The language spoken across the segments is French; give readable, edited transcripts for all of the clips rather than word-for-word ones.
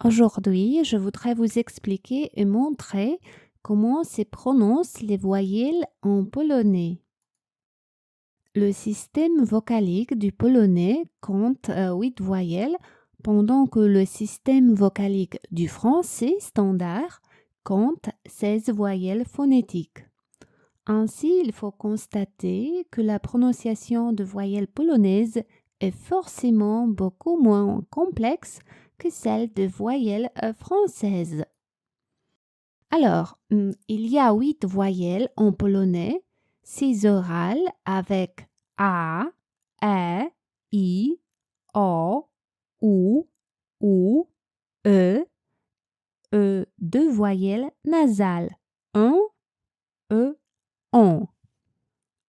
Aujourd'hui, je voudrais vous expliquer et montrer comment se prononcent les voyelles en polonais. Le système vocalique du polonais compte 8 voyelles, pendant que le système vocalique du français standard compte 16 voyelles phonétiques. Ainsi, il faut constater que la prononciation de voyelles polonaises est forcément beaucoup moins complexe que celle de voyelles françaises. Alors, il y a 8 voyelles en polonais, 6 orales avec A, E, I, O, U, E, 2 voyelles nasales, un, E, on.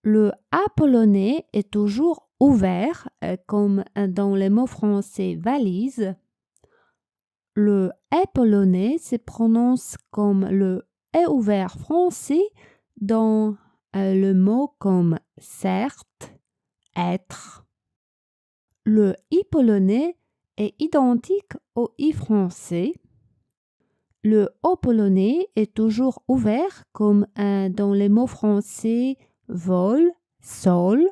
Le A polonais est toujours ouvert, comme dans les mots français valise. Le E polonais se prononce comme le E ouvert français dans le mot comme certes, être. Le I polonais est identique au I français. Le O polonais est toujours ouvert comme dans les mots français vol, sol.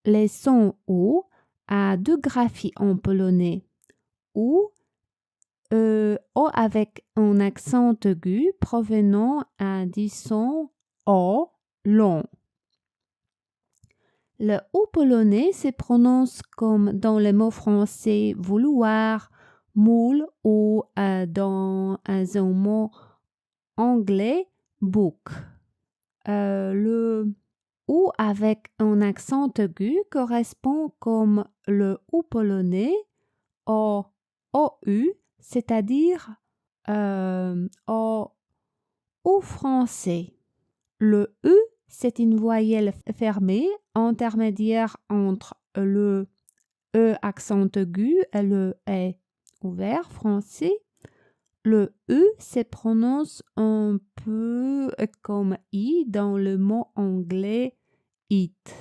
Les sons OU a 2 graphies en polonais. OU, O avec un accent aigu provenant du son O long. Le OU polonais se prononce comme dans les mots français vouloir, moule ou dans un mot anglais book. Le OU avec un accent aigu correspond comme le OU polonais au OU, c'est-à-dire au OU français. Le U, c'est une voyelle fermée intermédiaire entre le E accent aigu et le E ouvert français. Le U se prononce un peu comme I dans le mot anglais it.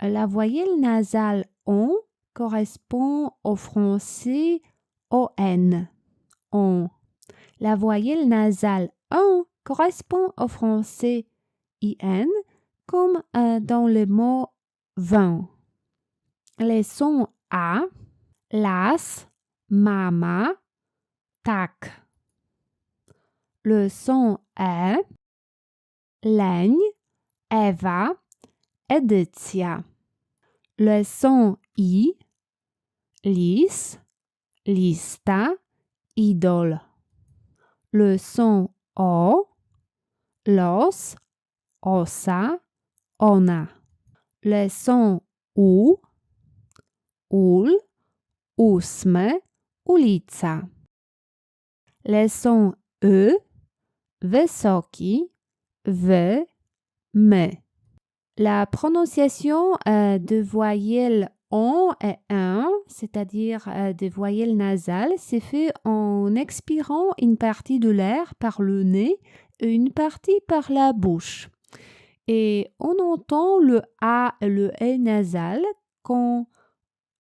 La voyelle nasale ON correspond au français ON. On. La voyelle nasale ON correspond au français IN comme dans le mot vin. Les sons A, las, mama, tak. Le son E, leń, Ewa, Edycja. Le son I, lis, lista, idol. Le son O, los, osa, ona. Le son U, ul, ósme, ulica. Le son E, wysoki, wy, my. La prononciation de voyelles on et un, c'est-à-dire des voyelles nasales, se fait en expirant une partie de l'air par le nez et une partie par la bouche. Et on entend le A et le E nasal quand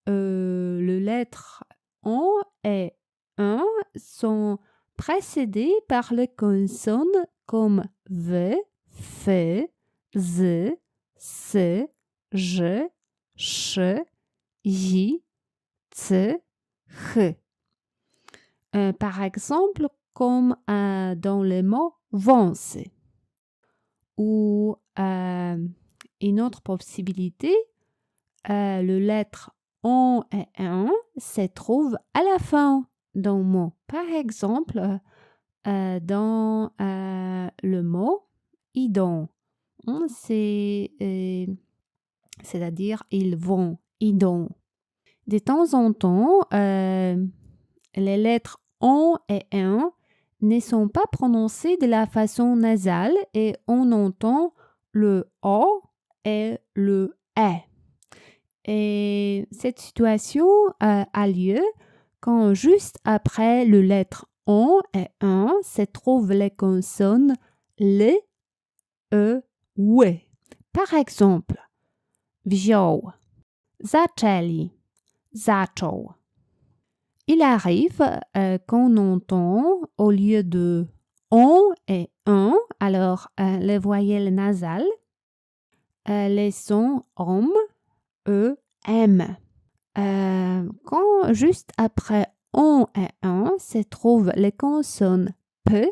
les lettres on et un sont précédées par les consonnes comme V, F, Z, C, J, Ch, J, C, H. Par exemple, comme dans le mot vence. Ou une autre possibilité, le lettre on et un se trouve à la fin d'un mot. Par exemple, dans le mot idon, c'est-à-dire ils vont, idon. De temps en temps, les lettres on et un ne sont pas prononcées de la façon nasale et on entend le O et le E. Et cette situation a lieu quand juste après le lettre on et un se trouvent les consonnes L, E, łe. Par exemple, wziął, zaczęli, zaczął. Il arrive qu'on entend au lieu de on et un, alors les voyelles nasales, les sons om, e, m. Quand juste après on et un se trouvent les consonnes p,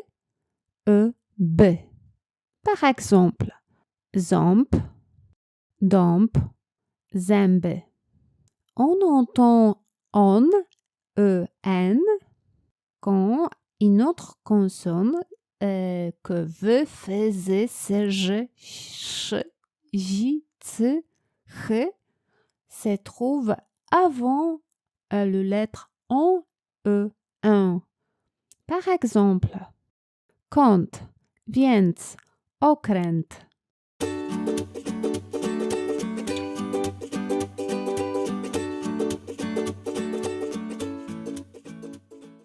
e, b. Par exemple, zomp, domp, zembe. On entend on, e, n quand une autre consonne que v, f, z, c, g, ch, j, c, h se trouve avant le lettre en, e, un. Par exemple, kont, więc, okręt,